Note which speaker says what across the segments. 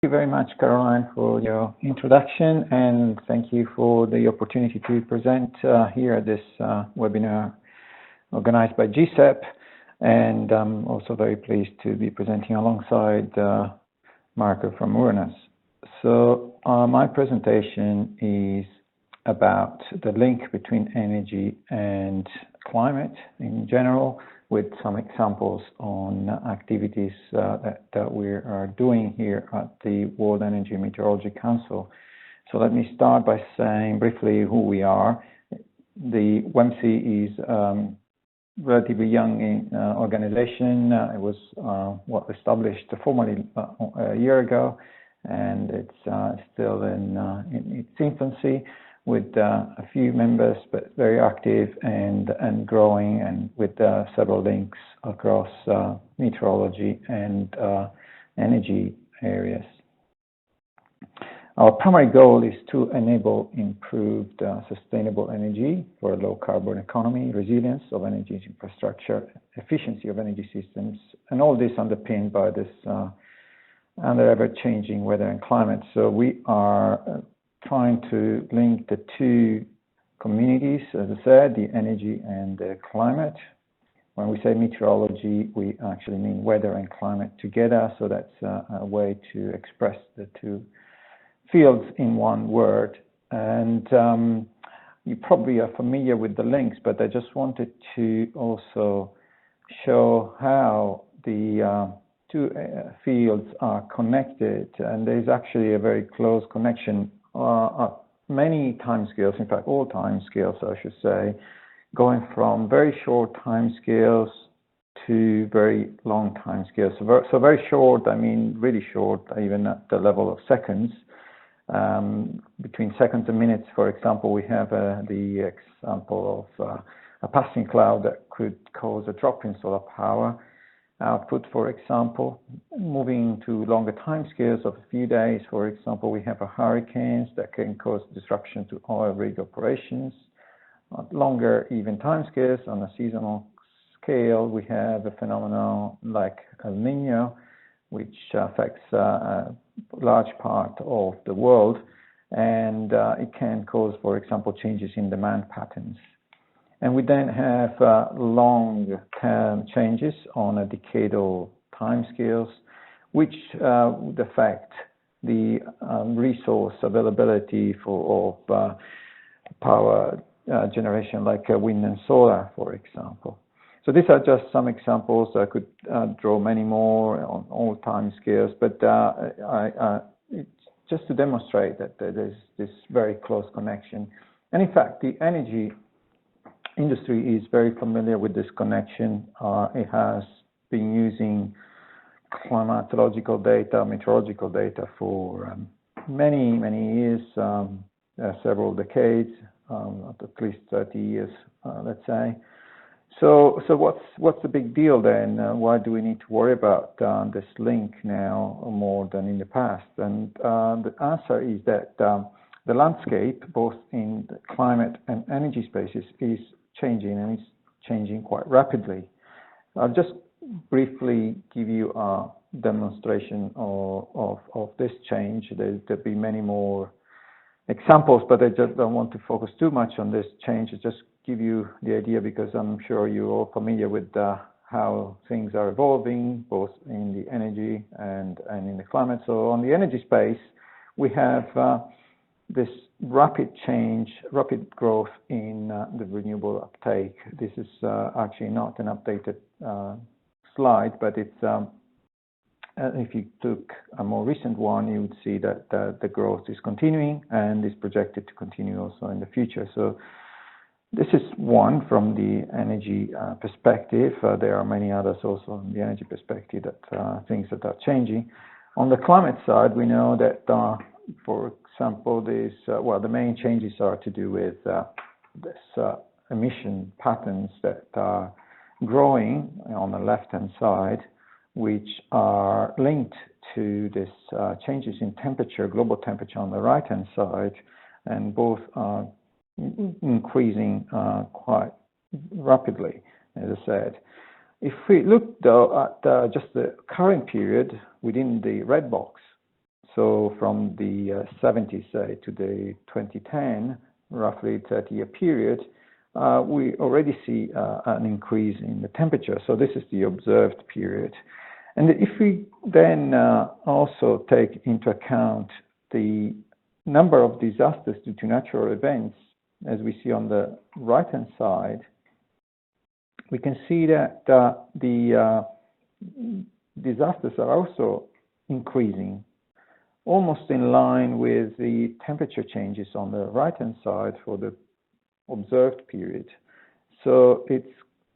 Speaker 1: Thank you very much, Caroline, for your introduction, and thank you for the opportunity to present here at this webinar organized by GSEP. And I'm also very pleased to be presenting alongside Marco from Ouranos. So my presentation is about the link between energy and climate in general, with some examples on activities that we are doing here at the World Energy Meteorology Council. So let me start by saying briefly who we are. The WEMC is a relatively young organization. It was established formally a year ago, and it's still in its infancy, with a few members, but very active and growing, and with several links across meteorology and energy areas. Our primary goal is to enable improved sustainable energy for a low-carbon economy, resilience of energy infrastructure, efficiency of energy systems, and all this underpinned by this ever-changing weather and climate. So we are trying to link the two communities, as I said, the energy and the climate. When we say meteorology, we actually mean weather and climate together, so that's a way to express the two fields in one word. And you probably are familiar with the links, but I just wanted to also show how the two fields are connected, and there's actually a very close connection at many timescales, in fact all timescales I should say, going from very short timescales to very long timescales. So very short, I mean really short, even at the level of seconds. Between seconds and minutes, for example, we have the example of a passing cloud that could cause a drop in solar power output, for example. Moving to longer timescales of a few days, for example, we have hurricanes that can cause disruption to oil rig operations. Longer even timescales on a seasonal scale, we have a phenomenon like El Niño, which affects a large part of the world, and it can cause, for example, changes in demand patterns. And we then have long-term changes on a decadal timescales, which would affect the resource availability of power generation, like wind and solar, for example. So these are just some examples. I could draw many more on all timescales, but it's just to demonstrate that there's this very close connection. And in fact, the energy industry is very familiar with this connection. It has been using climatological data, meteorological data for many years, several decades, at least 30 years, let's say. So what's the big deal then? Why do we need to worry about this link now more than in the past? And the answer is that the landscape, both in the climate and energy spaces, is changing, and it's changing quite rapidly. I'll just briefly give you a demonstration of this change. There'll be many more examples, but I just don't want to focus too much on this change. I just give you the idea, because I'm sure you're all familiar with how things are evolving, both in the energy and in the climate. So on the energy space, we have this rapid change, rapid growth in the renewable uptake. This is actually not an updated slide, but it's if you took a more recent one, you would see that the growth is continuing and is projected to continue also in the future. So this is one from the energy perspective. There are many others also from the energy perspective, that things that are changing. On the climate side, we know that for example, the main changes are to do with this emission patterns that are growing on the left-hand side, which are linked to this changes in temperature, global temperature on the right-hand side, and both are increasing quite rapidly, as I said. If we look though at just the current period within the red box, So from the 70s, say, to the 2010, roughly 30-year period, we already see an increase in the temperature. So this is the observed period. And if we then also take into account the number of disasters due to natural events, as we see on the right-hand side, we can see that the disasters are also increasing, almost in line with the temperature changes on the right-hand side for the observed period. So it's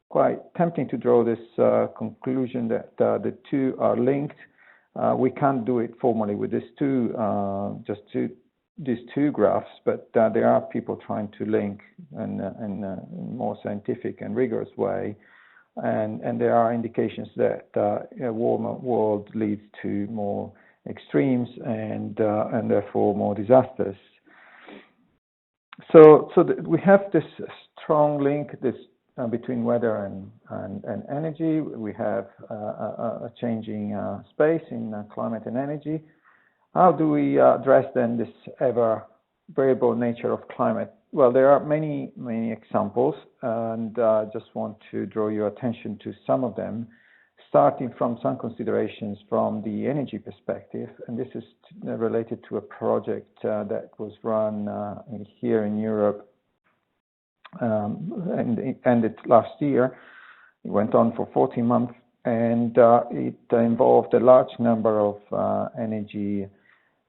Speaker 1: quite tempting to draw this conclusion that the two are linked. We can't do it formally with these two graphs, but there are people trying to link in a more scientific and rigorous way, and there are indications that a warmer world leads to more extremes and therefore more disasters. So we have this strong link between weather and energy. We have a changing space in climate and energy. How do we address then this ever variable nature of climate? Well, there are many examples, and I just want to draw your attention to some of them, starting from some considerations from the energy perspective. And this is related to a project that was run here in Europe, and it ended last year. It went on for 14 months, and it involved a large number of energy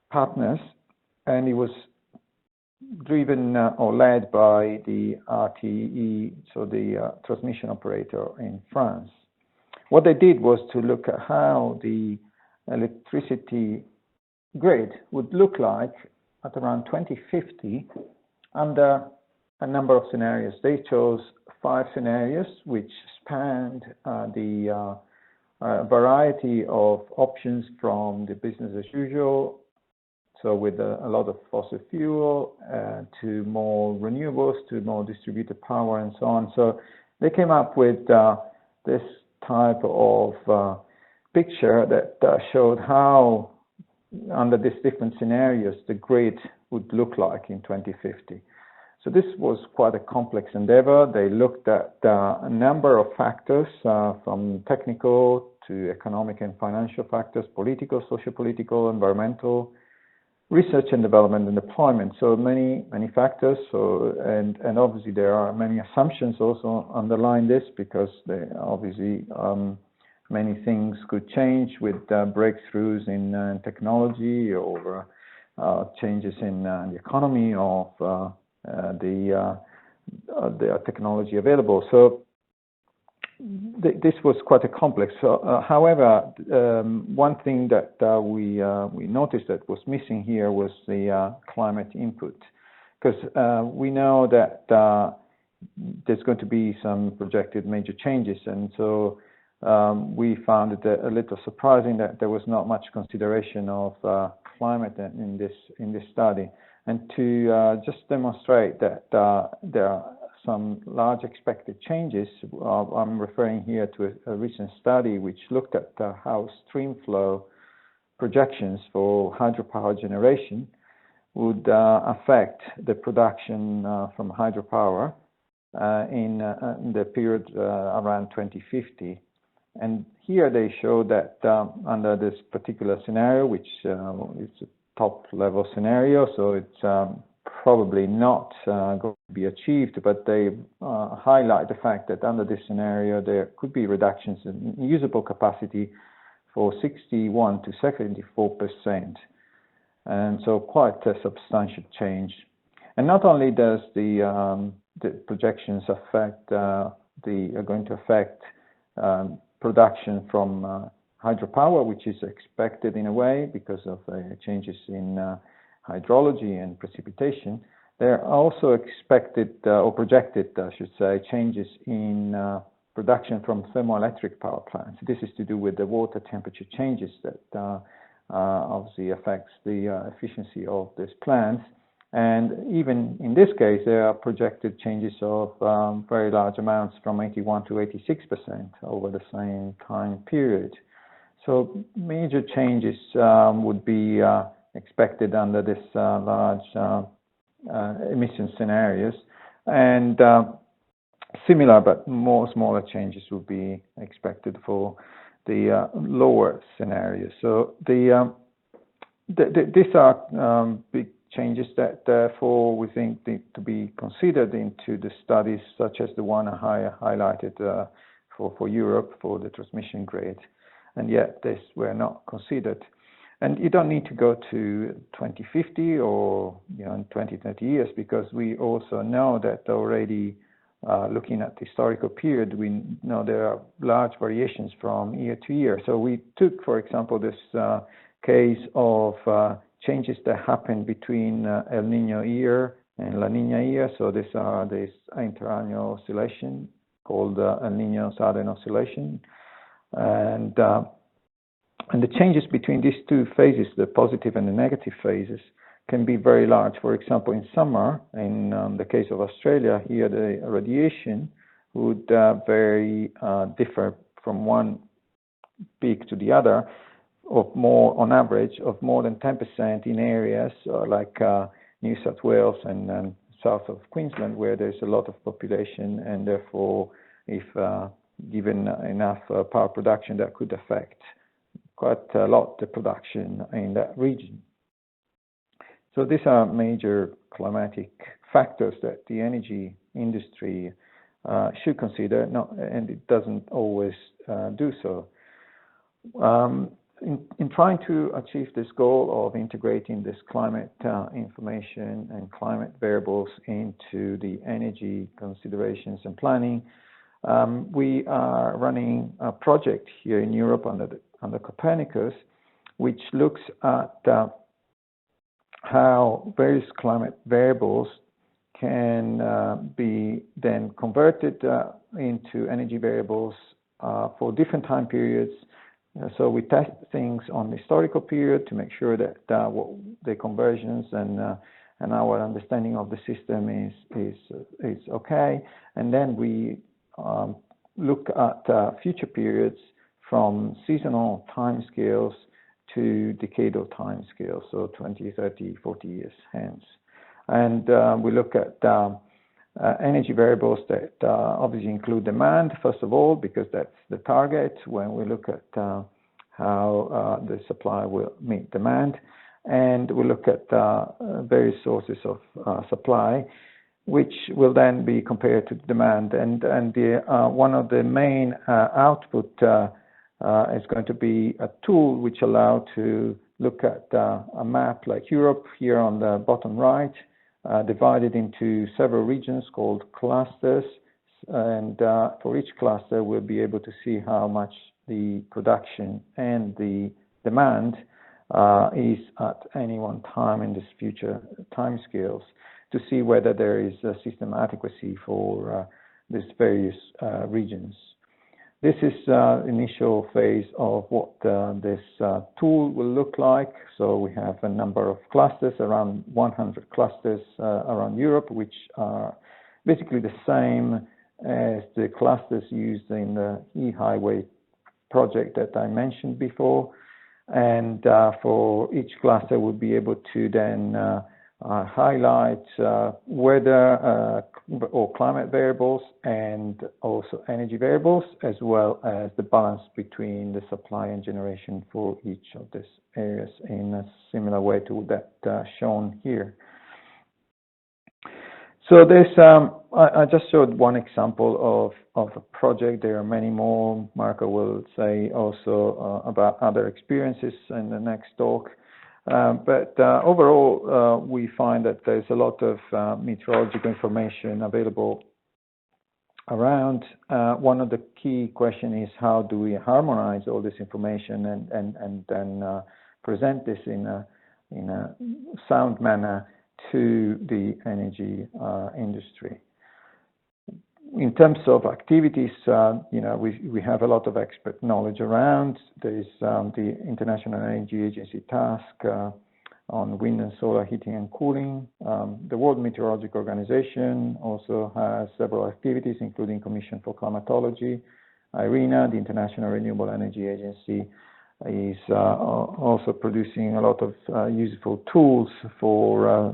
Speaker 1: partners, and it was driven or led by the RTE, so the transmission operator in France. What they did was to look at how the electricity grid would look like at around 2050 under a number of scenarios. They chose 5 scenarios which spanned the variety of options from the business as usual, so with a lot of fossil fuel, to more renewables, to more distributed power, and so on. So they came up with this type of picture that showed how, under these different scenarios, the grid would look like in 2050. So this was quite a complex endeavor. They looked at a number of factors, from technical to economic and financial factors, political, socio-political, environmental, research and development and deployment. So many factors. So and obviously there are many assumptions also underlying this, because obviously many things could change with breakthroughs in technology, or changes in the economy of the technology available. So this was quite a complex. However, one thing that we noticed that was missing here was the climate input, because we know that there's going to be some projected major changes, and so we found it a little surprising that there was not much consideration of climate in this study. And to just demonstrate that there are some large expected changes, I'm referring here to a recent study which looked at how stream flow projections for hydropower generation would affect the production from hydropower in the period around 2050. And here they show that under this particular scenario, which is a top-level scenario, so it's probably not going to be achieved, but they highlight the fact that under this scenario there could be reductions in usable capacity for 61 to 74%, and so quite a substantial change. And not only does the projections affect are going to affect production from hydropower, which is expected in a way because of changes in hydrology and precipitation. There are also expected or projected, I should say, changes in production from thermoelectric power plants. This is to do with the water temperature changes that obviously affects the efficiency of these plants. And even in this case, there are projected changes of very large amounts, from 81 to 86% over the same time period. So major changes would be expected under this large emission scenarios, and similar but more smaller changes will be expected for the lower scenarios. So these are big changes that therefore we think need to be considered into the studies, such as the one I highlighted for Europe for the transmission grid, and yet these were not considered. And you don't need to go to 2050 or in 20, 30 years, because we also know that already looking at the historical period, we know there are large variations from year to year. So we took, for example, this case of changes that happen between El Nino year and La Nina year. So these are this interannual oscillation called El Nino Southern Oscillation. And the changes between these two phases, the positive and the negative phases, can be very large. For example, in summer, in the case of Australia, here the radiation would vary, differ from one peak to the other, of more, on average, of more than 10% in areas like New South Wales and south of Queensland, where there's a lot of population, and therefore, if given enough power production, that could affect quite a lot the production in that region. So these are major climatic factors that the energy industry should consider, and it doesn't always do so. In trying to achieve this goal of integrating this climate information and climate variables into the energy considerations and planning, we are running a project here in Europe under Copernicus, which looks at how various climate variables can be then converted into energy variables for different time periods. So we test things on the historical period to make sure that the conversions and our understanding of the system is okay, and then we look at future periods from seasonal timescales to decadal timescales, so 20, 30, 40 years hence. And we look at energy variables that obviously include demand, first of all, because that's the target when we look at how the supply will meet demand. And we look at various sources of supply, which will then be compared to demand. And one of the main output is going to be a tool which allows to look at a map like Europe here on the bottom right, divided into several regions called clusters. And for each cluster, we'll be able to see how much the production and the demand is at any one time in this future timescales, to see whether there is a system adequacy for these various regions. This is initial phase of what this tool will look like. So we have a number of clusters, around 100 clusters around Europe, which are basically the same as the clusters used in the e-highway project that I mentioned before. And for each cluster, we'll be able to then highlight weather or climate variables and also energy variables, as well as the balance between the supply and generation for each of these areas in a similar way to that shown here. So this, I just showed one example of a project. There are many more. Marco will say also about other experiences in the next talk. But overall, we find that there's a lot of meteorological information available around. One of the key questions is, how do we harmonize all this information and then present this in a sound manner to the energy industry? In terms of activities, we have a lot of expert knowledge around. There is the International Energy Agency task on wind and solar heating and cooling. The World Meteorology Organization also has several activities, including Commission for Climatology, IRENA, the International Renewable Energy Agency, is also producing a lot of useful tools for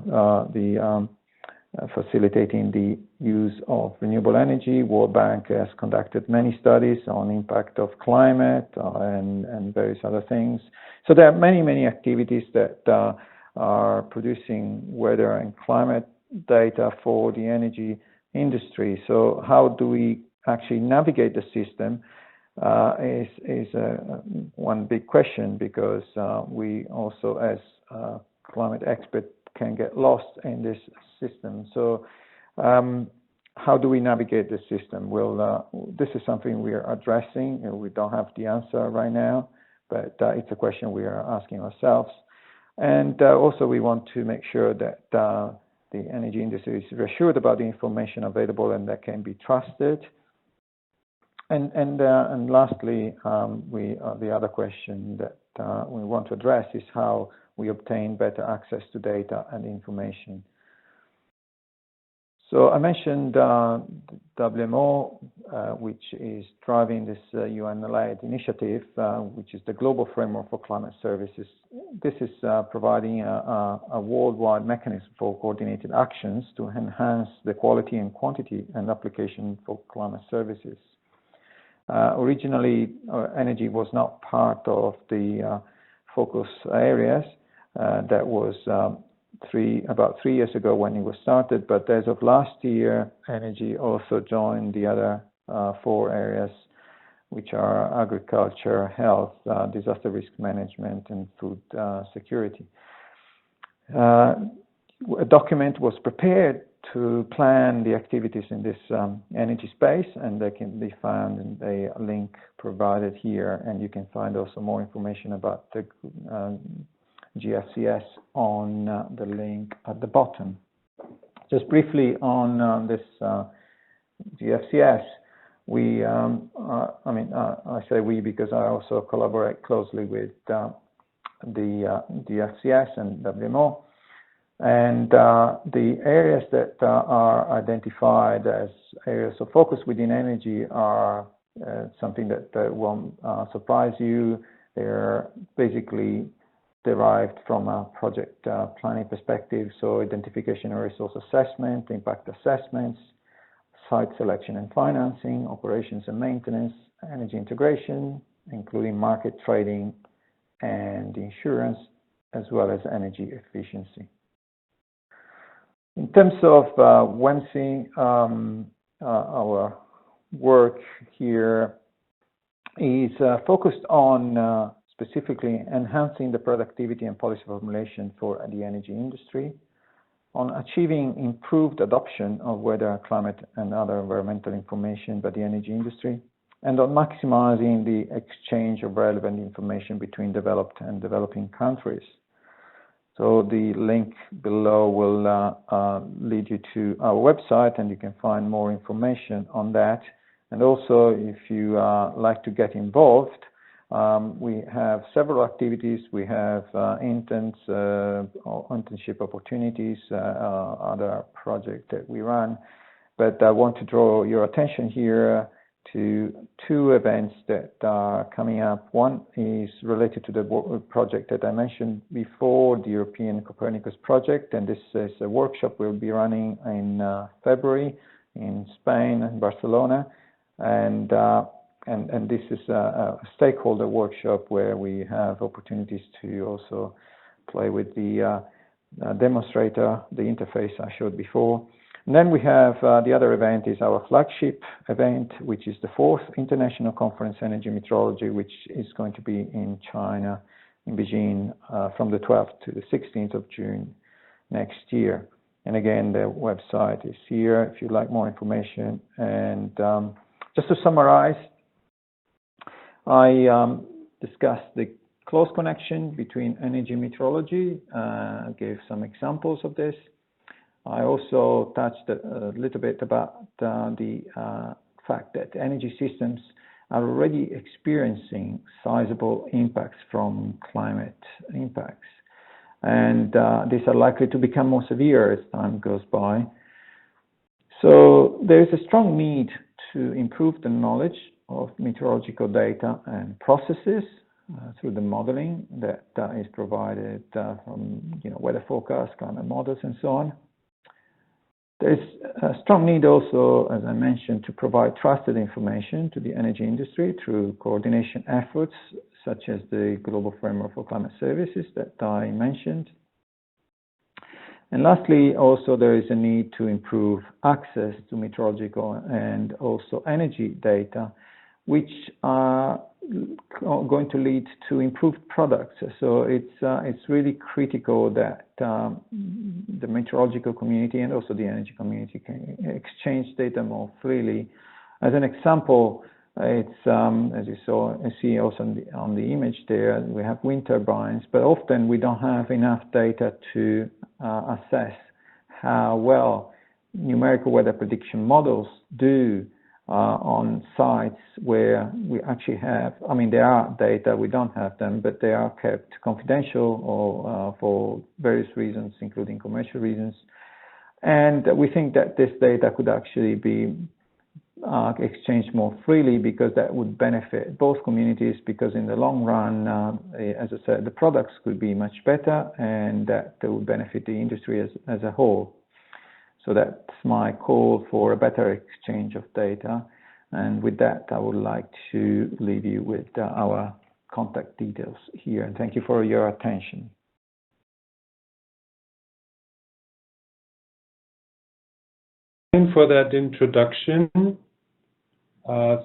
Speaker 1: facilitating the use of renewable energy. World Bank has conducted many studies on impact of climate and various other things. So there are many activities that are producing weather and climate data for the energy industry. So how do we actually navigate the system is one big question, because we also, as climate experts, can get lost in this system. So how do we navigate the system? Well, this is something we are addressing. We don't have the answer right now, but it's a question we are asking ourselves. And also we want to make sure that the energy industry is reassured about the information available and that can be trusted. And lastly, the other question that we want to address is how we obtain better access to data and information. So I mentioned WMO, which is driving this UN-led initiative, which is the Global Framework for Climate Services. This is providing a worldwide mechanism for coordinated actions to enhance the quality and quantity and application for climate services. Originally, energy was not part of the focus areas. That was about 3 years ago when it was started, but as of last year, energy also joined the other 4 areas, which are agriculture, health, disaster risk management, and food security. A document was prepared to plan the activities in this energy space, and they can be found in the link provided here, and you can find also more information about the GSEP on the link at the bottom. Just briefly on this GSEP, we, I say we because I also collaborate closely with the GSEP and WMO. And the areas that are identified as areas of focus within energy are something that won't surprise you. They're basically derived from a project planning perspective, so identification and resource assessment, impact assessments, site selection and financing, operations and maintenance, energy integration, including market trading and insurance, as well as energy efficiency. In terms of WEMC, our work here is focused on specifically enhancing the productivity and policy formulation for the energy industry, on achieving improved adoption of weather, climate, and other environmental information by the energy industry, and on maximizing the exchange of relevant information between developed and developing countries. So the link below will lead you to our website, and you can find more information on that. And also, if you like to get involved, we have several activities. We have interns, internship opportunities, other projects that we run. But I want to draw your attention here to 2 events that are coming up. One is related to the project that I mentioned before, the European Copernicus project, and this is a workshop we'll be running in February in Spain and Barcelona, and this is a stakeholder workshop where we have opportunities to also play with the demonstrator, the interface I showed before. And then we have the other event is our flagship event, which is the 4th International Conference Energy Meteorology, which is going to be in China, in Beijing, from the 12th to the 16th of June next year. And again, the website is here if you'd like more information. And just to summarize, I discussed the close connection between energy meteorology, gave some examples of this. I also touched a little bit about the fact that energy systems are already experiencing sizable impacts from climate impacts. And these are likely to become more severe as time goes by. So there is a strong need to improve the knowledge of meteorological data and processes through the modeling that is provided from weather forecasts, climate models, and so on. There's a strong need also, as I mentioned, to provide trusted information to the energy industry through coordination efforts such as the Global Framework for Climate Services that I mentioned. And lastly, also there is a need to improve access to meteorological and also energy data, which are going to lead to improved products. So it's really critical that the meteorological community and also the energy community can exchange data more freely. As an example, it's as you see also on the image there, we have wind turbines, but often we don't have enough data to assess how well numerical weather prediction models do on sites where we actually have, there are data, we don't have them, but they are kept confidential or for various reasons, including commercial reasons. And we think that this data could actually be exchanged more freely, because that would benefit both communities, because in the long run, as I said, the products could be much better, and that would benefit the industry as a whole. So that's my call for a better exchange of data. And with that, I would like to leave you with our contact details here. And thank you for your attention.
Speaker 2: For that introduction.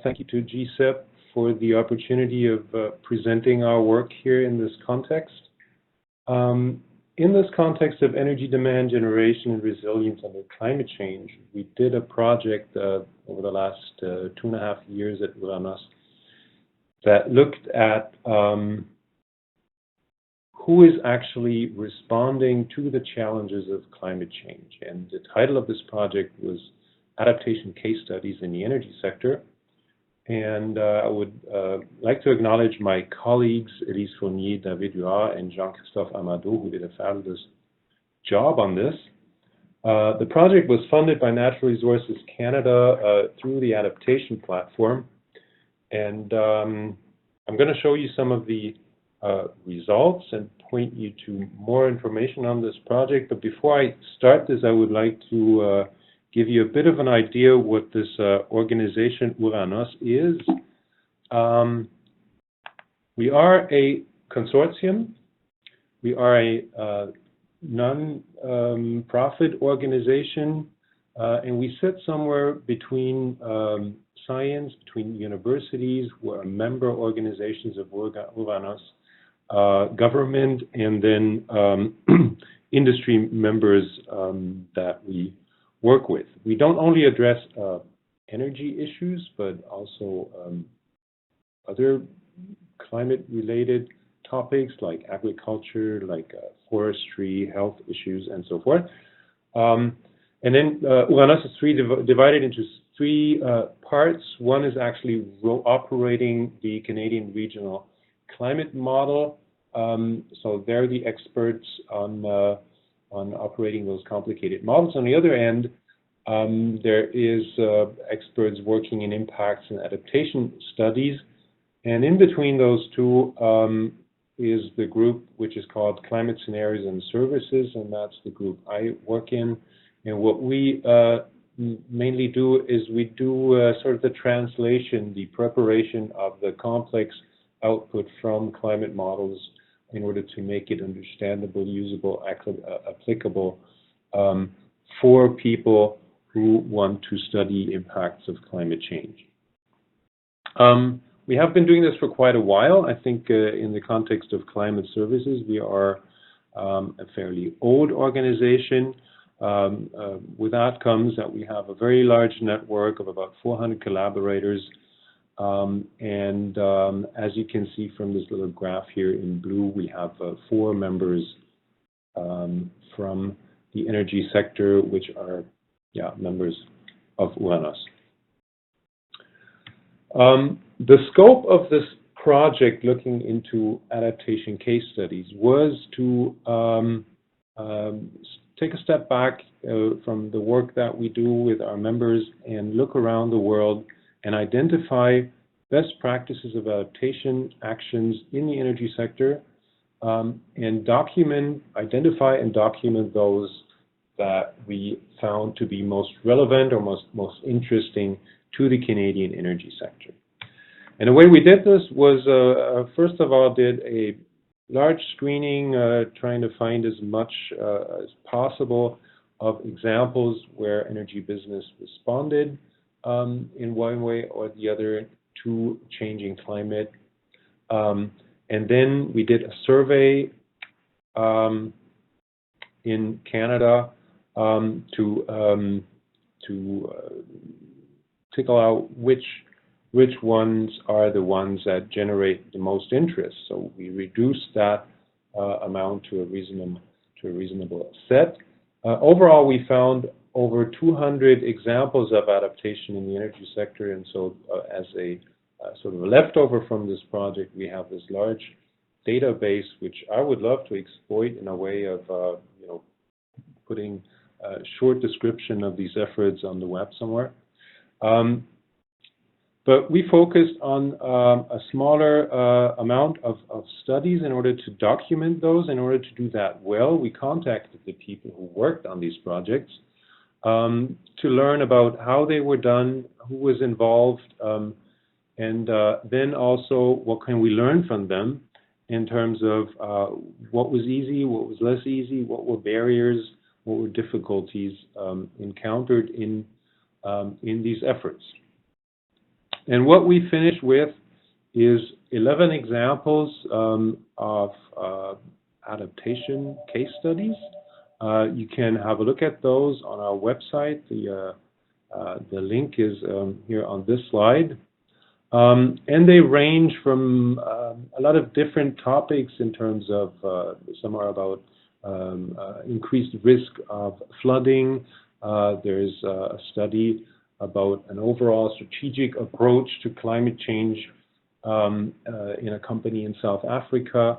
Speaker 2: Thank you to GSEP for the opportunity of presenting our work here in this context. In this context of energy demand generation and resilience under climate change, we did a project over the last 2.5 years at Ouranos that looked at who is actually responding to the challenges of climate change. And the title of this project was Adaptation Case Studies in the Energy Sector. And I would like to acknowledge my colleagues, Elise Fournier, David Huard, and Jean-Christophe Amadou, who did a fabulous job on this. The project was funded by Natural Resources Canada through the Adaptation platform. And I'm going to show you some of the results and point you to more information on this project. But before I start this, I would like to give you a bit of an idea what this organization Ouranos is. We are a consortium. We are a non-profit organization, and we sit somewhere between science, between universities, who are member organizations of Ouranos, government, and then industry members that we work with. We don't only address energy issues, but also other climate-related topics like agriculture, like forestry, health issues, and so forth. And then Ouranos is divided into three parts. One is actually operating the Canadian Regional Climate Model. So they're the experts on operating those complicated models. On the other end, there is experts working in impacts and adaptation studies. And in between those two is the group which is called Climate Scenarios and Services, and that's the group I work in. And what we mainly do is we do sort of the translation, the preparation of the complex output from climate models in order to make it understandable, usable, applicable for people who want to study impacts of climate change. We have been doing this for quite a while. I think in the context of climate services, we are a fairly old organization. With that comes that we have a very large network of about 400 collaborators. And as you can see from this little graph here in blue, we have 4 members from the energy sector, which are members of Ouranos. The scope of this project looking into adaptation case studies was to take a step back from the work that we do with our members and look around the world and identify best practices of adaptation actions in the energy sector, and identify and document those that we found to be most relevant or most interesting to the Canadian energy sector. And the way we did this was, first of all, did a large screening, trying to find as much as possible of examples where energy business responded in one way or the other to changing climate. And then we did a survey in Canada to tickle out which ones are the ones that generate the most interest. So we reduced that amount to a reasonable set. Overall, we found over 200 examples of adaptation in the energy sector, and so as a sort of a leftover from this project, we have this large database, which I would love to exploit in a way of putting a short description of these efforts on the web somewhere. But we focused on a smaller amount of studies in order to document those. In order to do that well, we contacted the people who worked on these projects to learn about how they were done, who was involved, and then also what can we learn from them in terms of what was easy, what was less easy, what were barriers, what were difficulties encountered in these efforts. And what we finished with is 11 examples of adaptation case studies. You can have a look at those on our website. The link is here on this slide. And they range from a lot of different topics in terms of, some are about increased risk of flooding. There's a study about an overall strategic approach to climate change in a company in South Africa.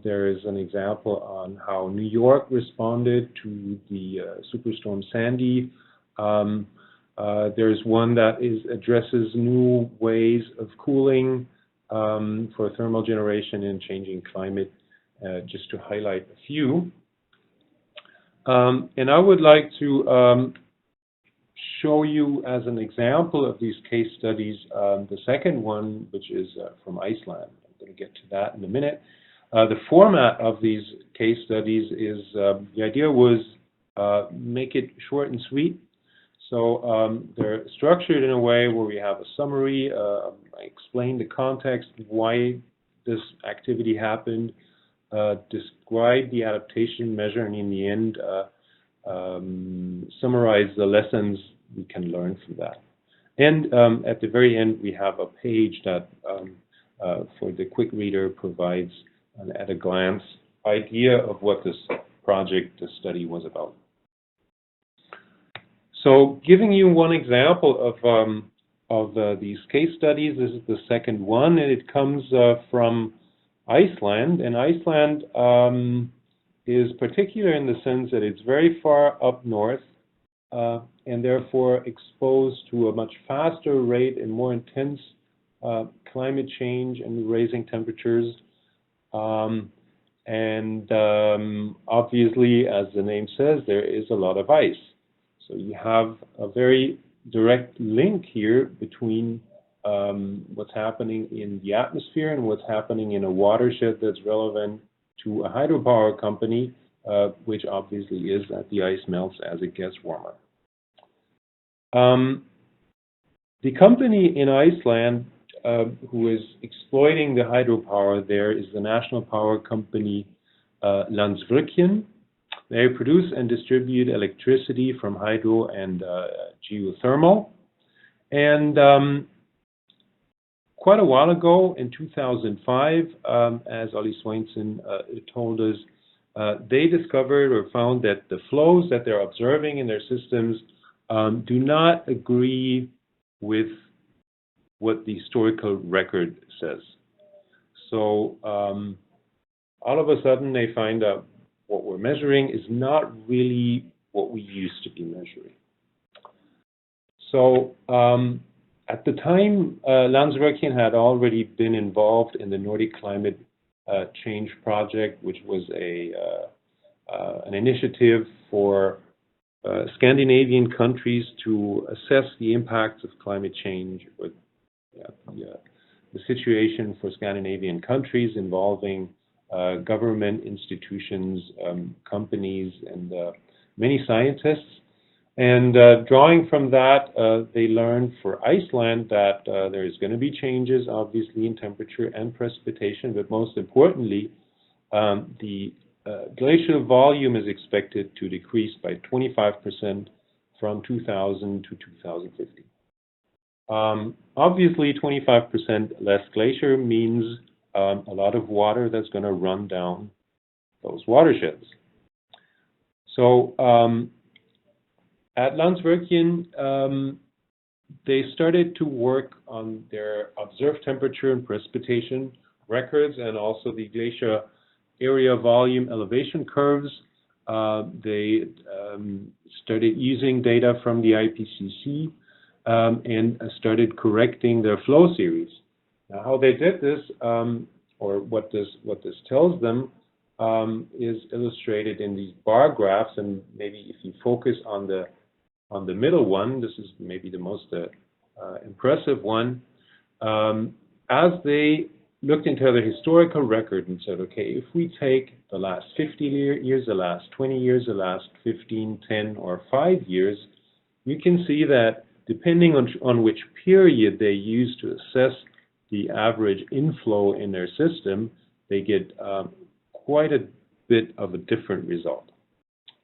Speaker 2: There is an example on how New York responded to the Superstorm Sandy. There's one that addresses new ways of cooling for thermal generation in changing climate, just to highlight a few. And I would like to show you as an example of these case studies the second one, which is from Iceland. I'm going to get to that in a minute. The format of these case studies is, the idea was make it short and sweet. So they're structured in a way where we have a summary, I explain the context, why this activity happened, describe the adaptation measure, and in the end, summarize the lessons we can learn from that. And at the very end, we have a page that, for the quick reader, provides an at a glance idea of what this project, this study was about. So giving you one example of these case studies, this is the second one, and it comes from Iceland. And Iceland is particular in the sense that it's very far up north and therefore exposed to a much faster rate and more intense climate change and raising temperatures. Obviously, as the name says, there is a lot of ice. So you have a very direct link here between what's happening in the atmosphere and what's happening in a watershed that's relevant to a hydropower company, which obviously is that the ice melts as it gets warmer. The company in Iceland who is exploiting the hydropower there is the national power company Landsbergian. They produce and distribute electricity from hydro and geothermal. And quite a while ago, in 2005, as Ollie Swainson told us, they discovered or found that the flows that they're observing in their systems do not agree with what the historical record says. So all of a sudden, they find out what we're measuring is not really what we used to be measuring. So At the time, Landsbergian had already been involved in the Nordic climate change project, which was an initiative for Scandinavian countries to assess the impacts of climate change, or the situation for Scandinavian countries involving government institutions, companies, and many scientists. And drawing from that, they learned for Iceland that there is going to be changes, obviously, in temperature and precipitation, but most importantly, the glacial volume is expected to decrease by 25% from 2000 to 2050. Obviously, 25% less glacier means a lot of water that's going to run down those watersheds. So at Landsbergian, they started to work on their observed temperature and precipitation records, and also the glacier area volume elevation curves. They started using data from the IPCC and started correcting their flow series. Now, how they did this, or what this tells them, is illustrated in these bar graphs. And maybe if you focus on the middle one, this is maybe the most impressive one. As they looked into the historical record and said, okay, if we take the last 50 years, the last 20 years, the last 15, 10, or 5 years, you can see that depending on which period they use to assess the average inflow in their system, they get quite a bit of a different result.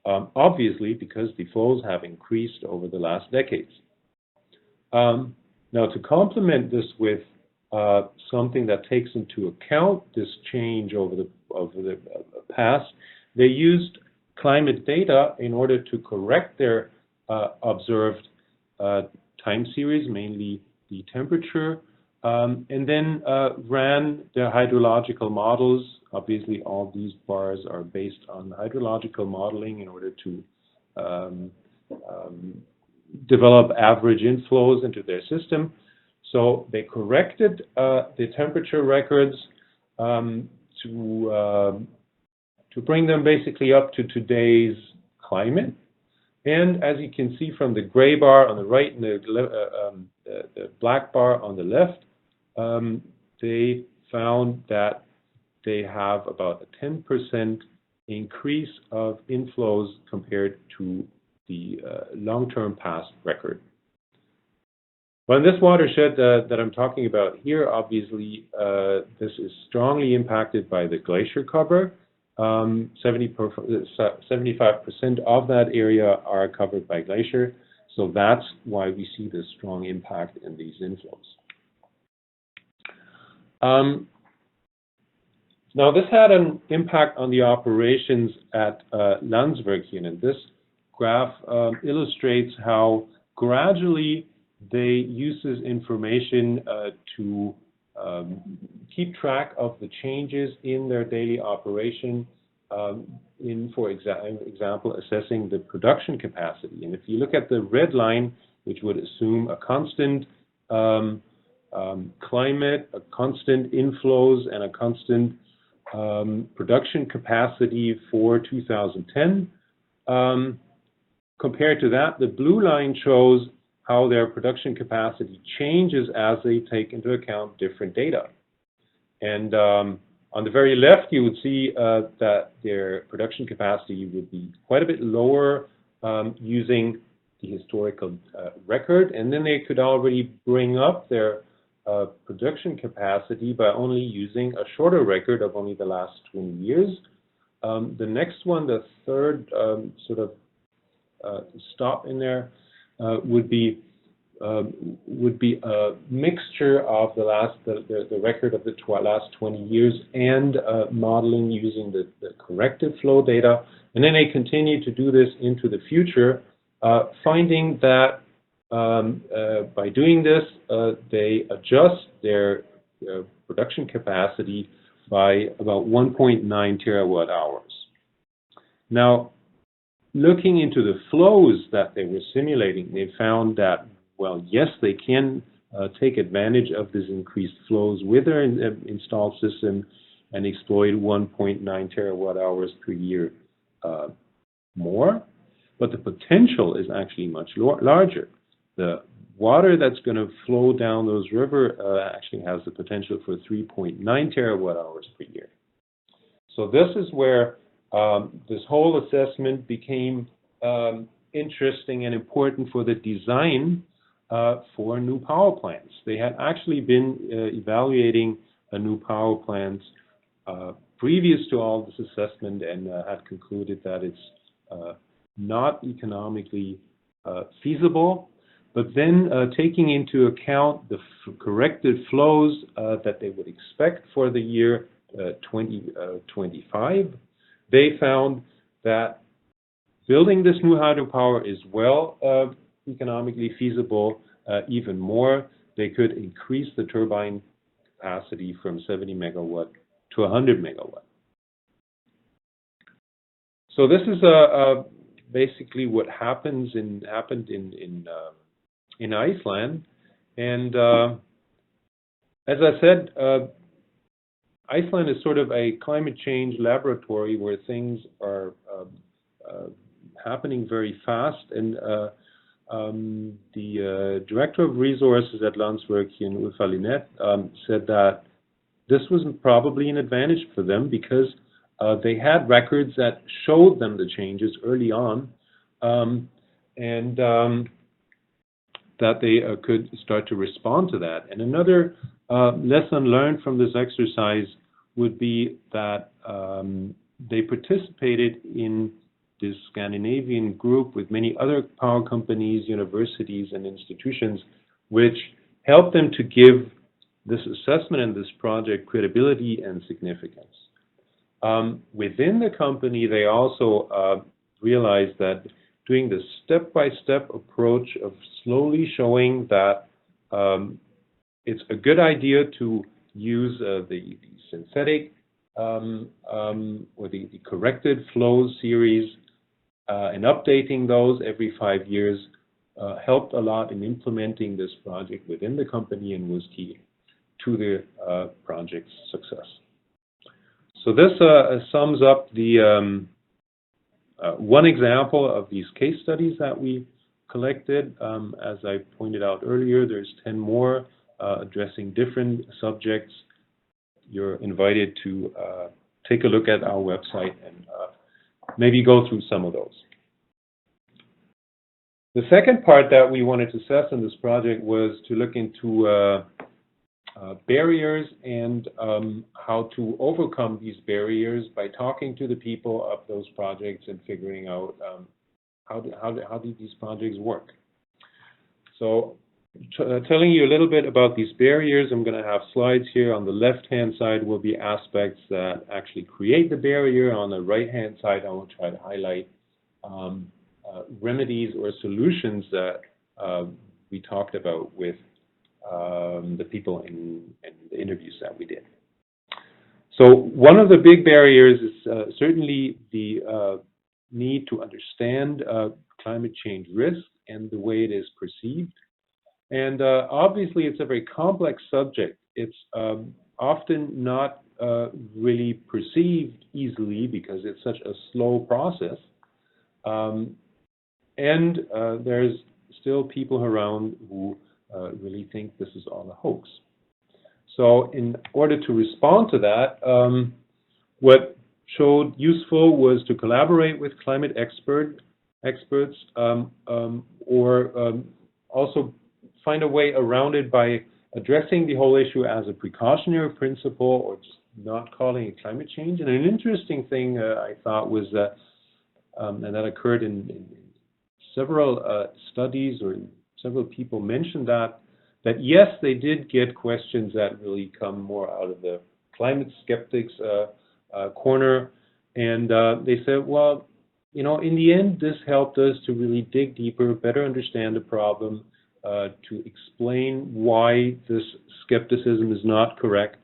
Speaker 2: Obviously, because the flows have increased over the last decades. Now, to complement this with something that takes into account this change over the past, they used climate data in order to correct their observed time series, mainly the temperature, and then ran their hydrological models. Obviously, all these bars are based on hydrological modeling in order to develop average inflows into their system. So they corrected the temperature records to bring them basically up to today's climate. And as you can see from the gray bar on the right and the black bar on the left, they found that they have about a 10% increase of inflows compared to the long-term past record. Well, in this watershed that I'm talking about here, obviously, this is strongly impacted by the glacier cover. 75% of that area are covered by glacier, so that's why we see this strong impact in these inflows. Now, this had an impact on the operations at Landsbergian, and this graph illustrates how gradually they use this information to keep track of the changes in their daily operation in, for example, assessing the production capacity. And if you look at the red line, which would assume a constant climate, a constant inflows, and a constant production capacity for 2010, compared to that, the blue line shows how their production capacity changes as they take into account different data. And on the very left, you would see that their production capacity would be quite a bit lower using the historical record, and then they could already bring up their production capacity by only using a shorter record of only the last 20 years. The next one, the third sort of stop in there, would be a mixture of the record of the last 20 years and modeling using the corrected flow data. And then they continue to do this into the future, finding that by doing this, they adjust their production capacity by about 1.9 terawatt hours. Now, looking into the flows that they were simulating, they found that, well, yes, they can take advantage of this increased flows with their installed system and exploit 1.9 terawatt hours per year more. But the potential is actually much larger. The water that's going to flow down those rivers actually has the potential for 3.9 terawatt hours per year. So this is where this whole assessment became interesting and important for the design for new power plants. They had actually been evaluating a new power plant previous to all this assessment and had concluded that it's not economically feasible. But then taking into account the corrected flows that they would expect for the year 2025, they found that building this new hydropower is well economically feasible. Even more, they could increase the turbine capacity from 70 megawatt to 100 megawatt. So this is basically what happened in Iceland, and as I said, Iceland is sort of a climate change laboratory where things are happening very fast, and the director of resources at Landsbergian, Ulfa Linnet, said that this was probably an advantage for them because they had records that showed them the changes early on, and that they could start to respond to that. And another lesson learned from this exercise would be that they participated in this Scandinavian group with many other power companies, universities, and institutions, which helped them to give this assessment and this project credibility and significance. Within the company, they also realized that doing the step-by-step approach of slowly showing that it's a good idea to use the synthetic or the corrected flow series and updating those every 5 years helped a lot in implementing this project within the company and was key to the project's success. So this sums up the one example of these case studies that we collected. As I pointed out earlier, there's 10 more addressing different subjects. You're invited to take a look at our website and maybe go through some of those. The second part that we wanted to assess in this project was to look into barriers and how to overcome these barriers by talking to the people of those projects and figuring out how do these projects work. So telling you a little bit about these barriers, I'm going to have slides here. On the left-hand side will be aspects that actually create the barrier. On the right-hand side, I will try to highlight remedies or solutions that we talked about with the people in the interviews that we did. So one of the big barriers is certainly the need to understand climate change risk and the way it is perceived. And obviously, it's a very complex subject. It's often not really perceived easily because it's such a slow process. And there's still people around who really think this is all a hoax. So in order to respond to that, what showed useful was to collaborate with climate experts or also find a way around it by addressing the whole issue as a precautionary principle or just not calling it climate change. And an interesting thing I thought was that, and that occurred in several studies, or several people mentioned that yes, they did get questions that really come more out of the climate skeptics corner. And they said, well, you know, in the end, this helped us to really dig deeper, better understand the problem, to explain why this skepticism is not correct,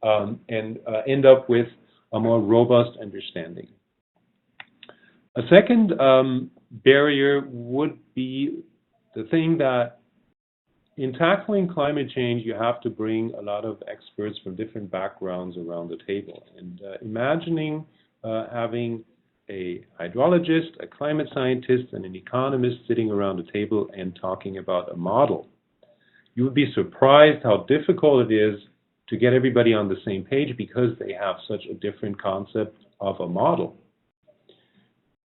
Speaker 2: and end up with a more robust understanding. A second barrier would be the thing that in tackling climate change, you have to bring a lot of experts from different backgrounds around the table. And imagining having a hydrologist, a climate scientist, and an economist sitting around the table and talking about a model. You would be surprised how difficult it is to get everybody on the same page because they have such a different concept of a model.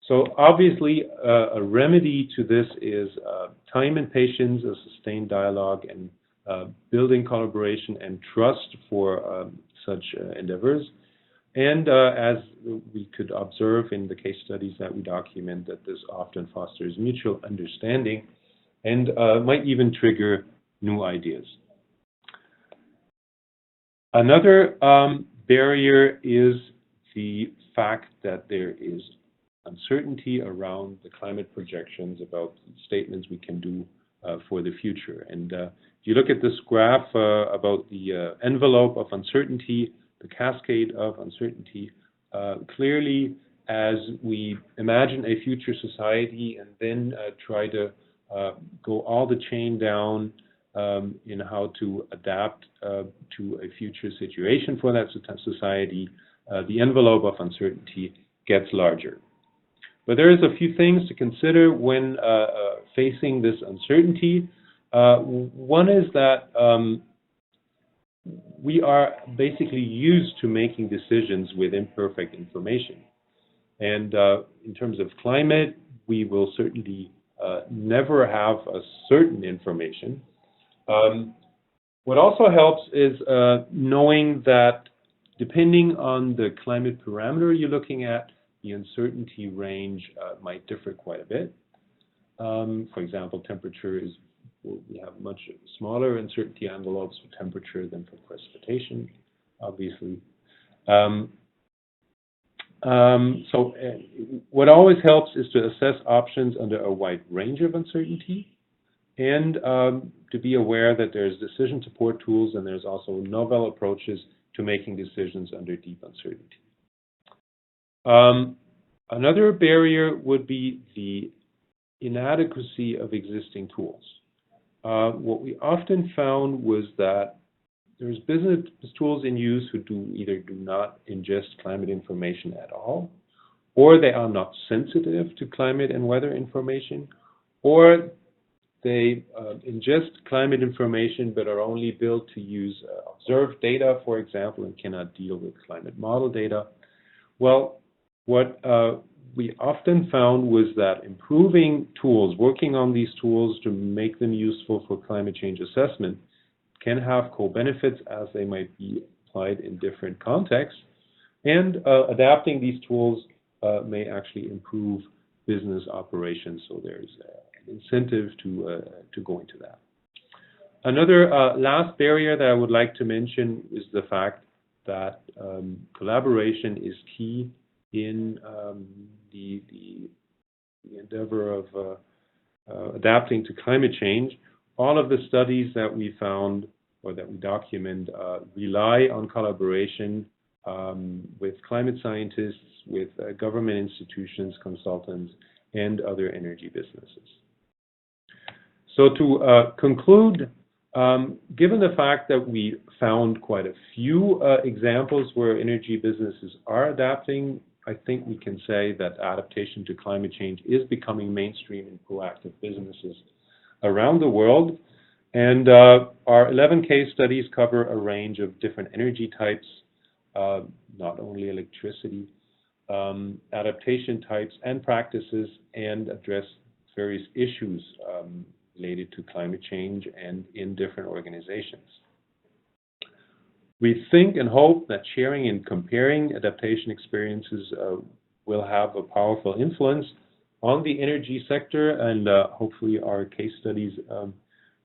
Speaker 2: So obviously, a remedy to this is time and patience, a sustained dialogue, and building collaboration and trust for such endeavors. And as we could observe in the case studies that we document, that this often fosters mutual understanding and might even trigger new ideas. Another barrier is the fact that there is uncertainty around the climate projections about statements we can do for the future. And if you look at this graph about the envelope of uncertainty, the cascade of uncertainty, clearly as we imagine a future society and then try to go all the chain down in how to adapt to a future situation for that society, the envelope of uncertainty gets larger. But there is a few things to consider when facing this uncertainty. One is that we are basically used to making decisions with imperfect information. And in terms of climate, we will certainly never have a certain information. What also helps is knowing that depending on the climate parameter you're looking at, the uncertainty range might differ quite a bit. For example, temperature is, we have much smaller uncertainty envelopes for temperature than for precipitation, obviously. So what always helps is to assess options under a wide range of uncertainty and to be aware that there's decision support tools and there's also novel approaches to making decisions under deep uncertainty. Another barrier would be the inadequacy of existing tools. What we often found was that there's business tools in use who either do not ingest climate information at all, or they are not sensitive to climate and weather information, or they ingest climate information but are only built to use observed data, for example, and cannot deal with climate model data. Well, what we often found was that improving tools, working on these tools to make them useful for climate change assessment, can have co-benefits as they might be applied in different contexts. And adapting these tools may actually improve business operations, so there's an incentive to go into that. Another last barrier that I would like to mention is the fact that collaboration is key in the endeavor of adapting to climate change. All of the studies that we found or that we document rely on collaboration with climate scientists, with government institutions, consultants, and other energy businesses. So to conclude, given the fact that we found quite a few examples where energy businesses are adapting, I think we can say that adaptation to climate change is becoming mainstream in proactive businesses around the world. And our 11 case studies cover a range of different energy types, not only electricity, adaptation types and practices, and address various issues related to climate change and in different organizations. We think and hope that sharing and comparing adaptation experiences will have a powerful influence on the energy sector, and hopefully our case studies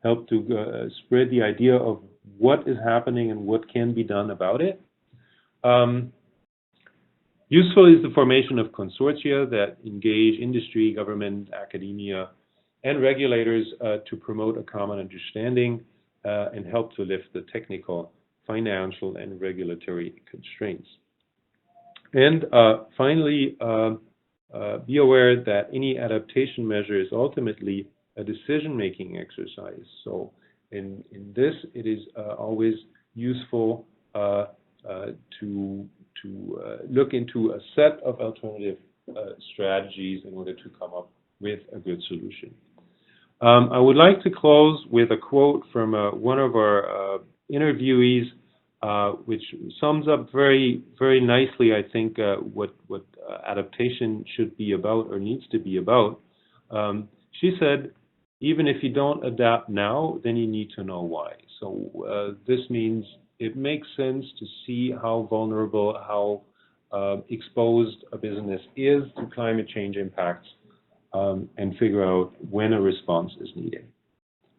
Speaker 2: help to spread the idea of what is happening and what can be done about it. Useful is the formation of consortia that engage industry, government, academia, and regulators to promote a common understanding and help to lift the technical, financial, and regulatory constraints. And finally, be aware that any adaptation measure is ultimately a decision-making exercise. So in this, it is always useful to look into a set of alternative strategies in order to come up with a good solution. I would like to close with a quote from one of our interviewees, which sums up very, very nicely, I think, what adaptation should be about or needs to be about. She said, even if you don't adapt now, then you need to know why. So this means it makes sense to see how vulnerable, how exposed a business is to climate change impacts, and figure out when a response is needed.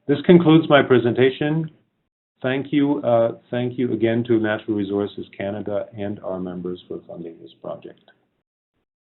Speaker 2: This concludes my presentation. Thank you again to Natural Resources Canada and our members for funding this project.